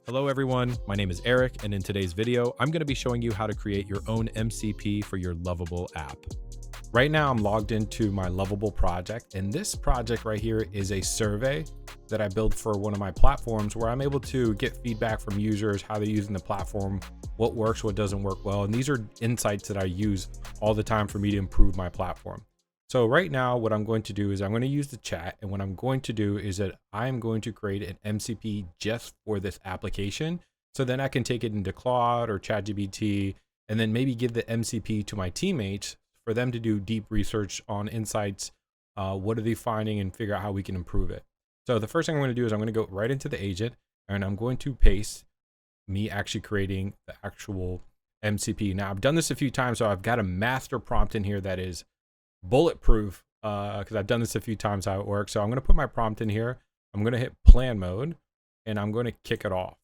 Hello everyone, my name is Eric, and in today's video, I'm going to be showing you how to create your own MCP for your Lovable app. Right now, I'm logged into my Lovable project, and this project right here is a survey that I built for one of my platforms where I'm able to get feedback from users, how they're using the platform, what works, what doesn't work well, and these are insights that I use all the time for me to improve my platform. So right now, what I'm going to do is I'm going to use the chat, and what I'm going to do is that I'm going to create an MCP just for this application. So then I can take it into Claude or ChatGPT, and then maybe give the MCP to my teammates for them to do deep research on insights. What are they finding, and figure out how we can improve it. So the first thing I'm going to do is I'm going to go right into the agent, and I'm going to paste me actually creating the actual MCP. Now I've done this a few times, so I've got a master prompt in here that is bulletproof because I've done this a few times how it works. So I'm going to put my prompt in here. I'm going to hit plan mode, and I'm going to kick it off.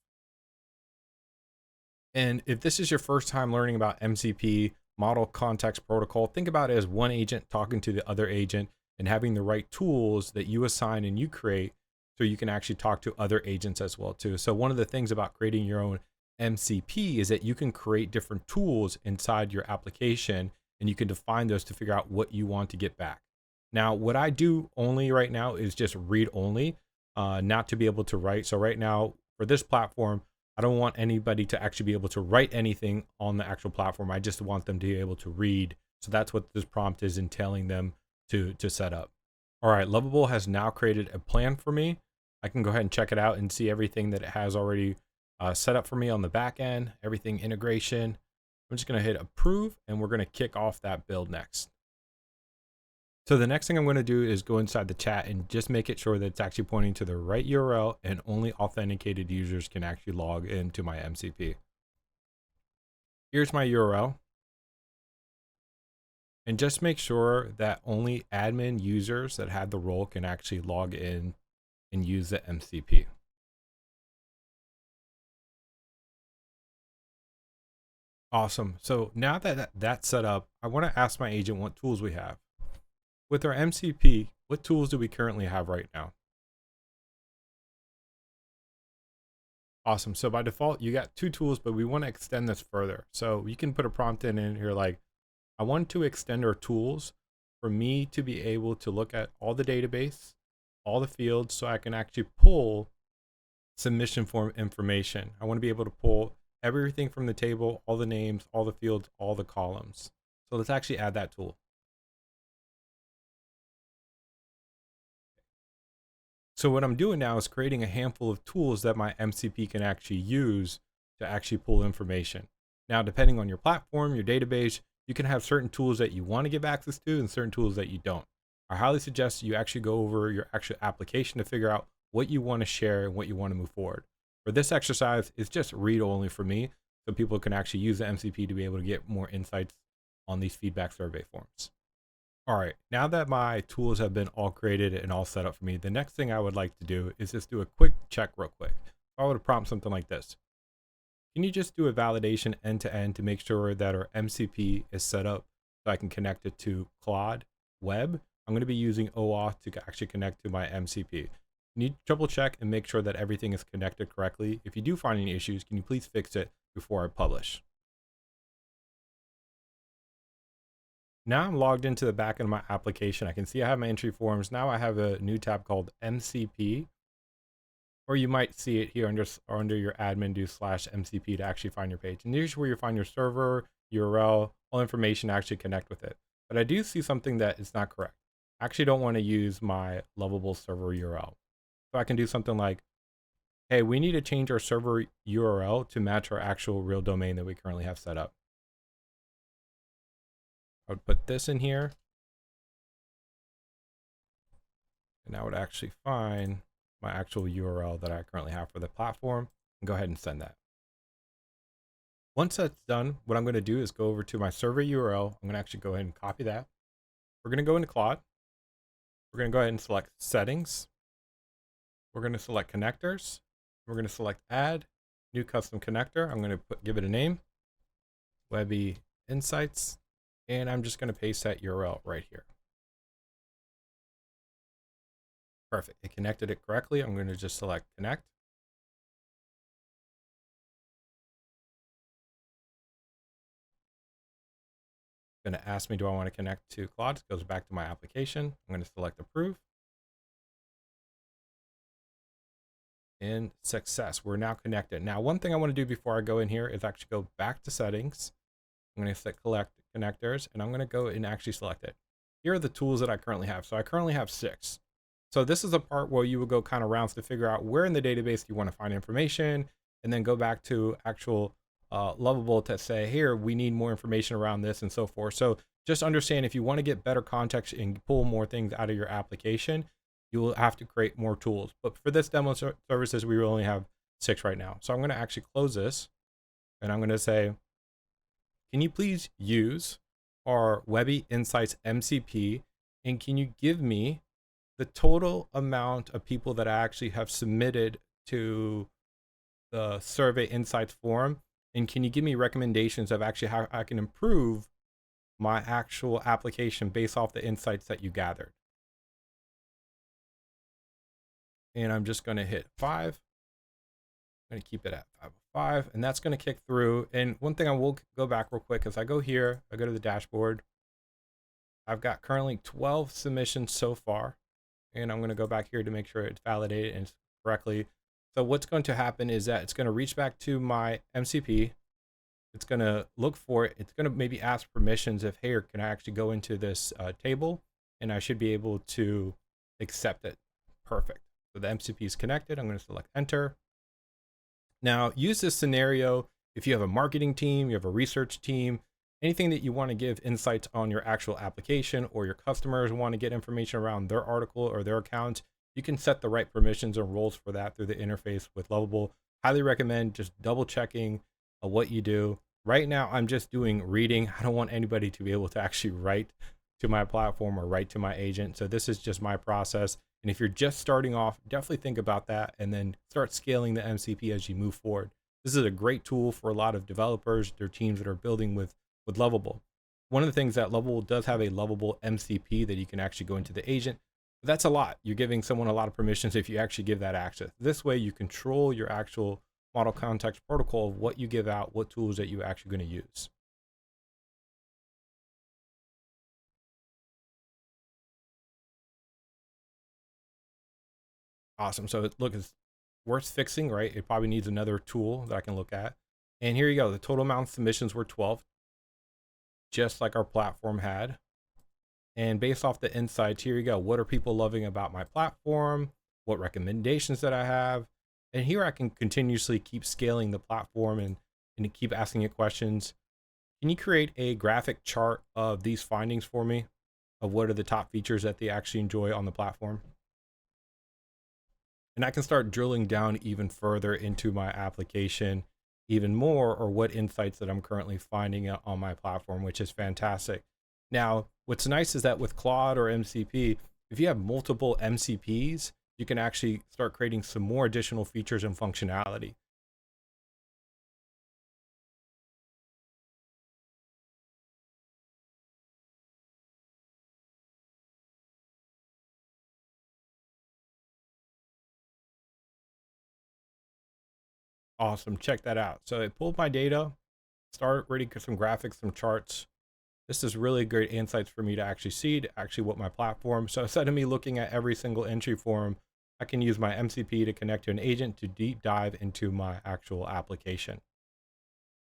And if this is your first time learning about MCP, model context protocol, think about it as one agent talking to the other agent and having the right tools that you assign and you create so you can actually talk to other agents as well too. So one of the things about creating your own MCP is that you can create different tools inside your application, and you can define those to figure out what you want to get back. Now, what I do only right now is just read only, not to be able to write. So right now for this platform, I don't want anybody to actually be able to write anything on the actual platform. I just want them to be able to read. So that's what this prompt is entailing them to set up. All right, Lovable has now created a plan for me. I can go ahead and check it out and see everything that it has already set up for me on the back end, everything integration. I'm just going to hit approve, and we're going to kick off that build next. So the next thing I'm going to do is go inside the chat and just make it sure that it's actually pointing to the right URL, and only authenticated users can actually log into my MCP. Here's my URL. And just make sure that only admin users that have the role can actually log in and use the MCP. Awesome. So now that that's set up, I want to ask my agent what tools we have. With our MCP, what tools do we currently have right now? Awesome. So by default, you got 2 tools, but we want to extend this further. So you can put a prompt in here like, I want to extend our tools for me to be able to look at all the database, all the fields, so I can actually pull submission form information. I want to be able to pull everything from the table, all the names, all the fields, all the columns. So let's actually add that tool. So what I'm doing now is creating a handful of tools that my MCP can actually use to actually pull information. Now, depending on your platform, your database, you can have certain tools that you want to give access to and certain tools that you don't. I highly suggest you actually go over your actual application to figure out what you want to share and what you want to move forward. For this exercise, it's just read only for me, so people can actually use the MCP to be able to get more insights on these feedback survey forms. All right, now that my tools have been all created and all set up for me, the next thing I would like to do is just do a quick check real quick. I would prompt something like this. Can you just do a validation end to end to make sure that our MCP is set up so I can connect it to Claude Web? I'm going to be using OAuth to actually connect to my MCP. You need to triple check and make sure that everything is connected correctly. If you do find any issues, can you please fix it before I publish? Now I'm logged into the back end of my application. I can see I have my entry forms. Now I have a new tab called MCP, or you might see it here under your admin, do /MCP to actually find your page. And here's where you find your server, URL, all information to actually connect with it. But I do see something that is not correct. I actually don't want to use my Lovable server URL. So I can do something like, hey, we need to change our server URL to match our actual real domain that we currently have set up. I would put this in here, and I would actually find my actual URL that I currently have for the platform and go ahead and send that. Once that's done, what I'm going to do is go over to my server URL. I'm going to actually go ahead and copy that. We're going to go into Claude. We're going to go ahead and select settings. We're going to select connectors. We're going to select add new custom connector. I'm going to give it a name, Webby Insights, and I'm just going to paste that URL right here. Perfect. It connected it correctly. I'm going to just select connect. Going to ask me, do I want to connect to Claude? It goes back to my application. I'm going to select approve. And success, we're now connected. Now, one thing I want to do before I go in here is actually go back to settings. I'm going to select collect connectors, and I'm going to go and actually select it. Here are the tools that I currently have. So I currently have 6. So this is the part where you will go kind of rounds to figure out where in the database you want to find information, and then go back to actual Lovable to say, here, we need more information around this and so forth. So just understand, if you want to get better context and pull more things out of your application, you will have to create more tools. But for this demo services, we only have 6 right now. So I'm going to actually close this, and I'm going to say, can you please use our Webby Insights MCP, and can you give me the total amount of people that I actually have submitted to the survey insights form, and can you give me recommendations of actually how I can improve my actual application based off the insights that you gathered. And I'm just going to hit 5. I'm going to keep it at 505, and that's going to kick through. And one thing I will go back real quick is I go here, I go to the dashboard. I've got currently 12 submissions so far, and I'm going to go back here to make sure it's validated and correctly. So what's going to happen is that it's going to reach back to my MCP. It's going to look for it. It's going to maybe ask permissions if, hey, can I actually go into this table? And I should be able to accept it. Perfect. So the MCP is connected. I'm going to select enter. Now use this scenario if you have a marketing team, you have a research team, anything that you want to give insights on your actual application, or your customers want to get information around their article or their account. You can set the right permissions and roles for that through the interface with Lovable. Highly recommend just double checking what you do. Right now, I'm just doing reading. I don't want anybody to be able to actually write to my platform or write to my agent. So this is just my process. And if you're just starting off, definitely think about that and then start scaling the MCP as you move forward. This is a great tool for a lot of developers, their teams that are building with Lovable. One of the things that Lovable does have a Lovable MCP that you can actually go into the agent. That's a lot. You're giving someone a lot of permissions if you actually give that access. This way you control your actual model context protocol of what you give out, what tools that you're actually going to use. Awesome. So look, it's worth fixing, right? It probably needs another tool that I can look at. And here you go. The total amount of submissions were 12, just like our platform had. And based off the insights, here you go. What are people loving about my platform? What recommendations that I have? And here I can continuously keep scaling the platform and keep asking it questions. Can you create a graphic chart of these findings for me, of what are the top features that they actually enjoy on the platform? And I can start drilling down even further into my application even more, or what insights that I'm currently finding on my platform, which is fantastic. Now, what's nice is that with Claude or MCP, if you have multiple MCPs, you can actually start creating some more additional features and functionality. Awesome, check that out. So it pulled my data, started reading some graphics, some charts. This is really great insights for me to actually see, what my platform. So instead of me looking at every single entry form, I can use my MCP to connect to an agent to deep dive into my actual application.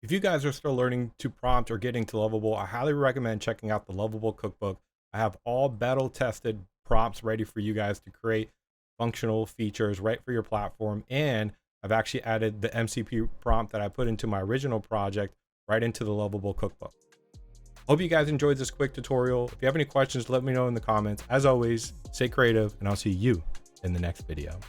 If you guys are still learning to prompt or getting to Lovable, I highly recommend checking out the Lovable Cookbook. I have all battle tested prompts ready for you guys to create functional features right for your platform. And I've actually added the MCP prompt that I put into my original project right into the Lovable Cookbook. Hope you guys enjoyed this quick tutorial. If you have any questions, let me know in the comments. As always, stay creative, and I'll see you in the next video.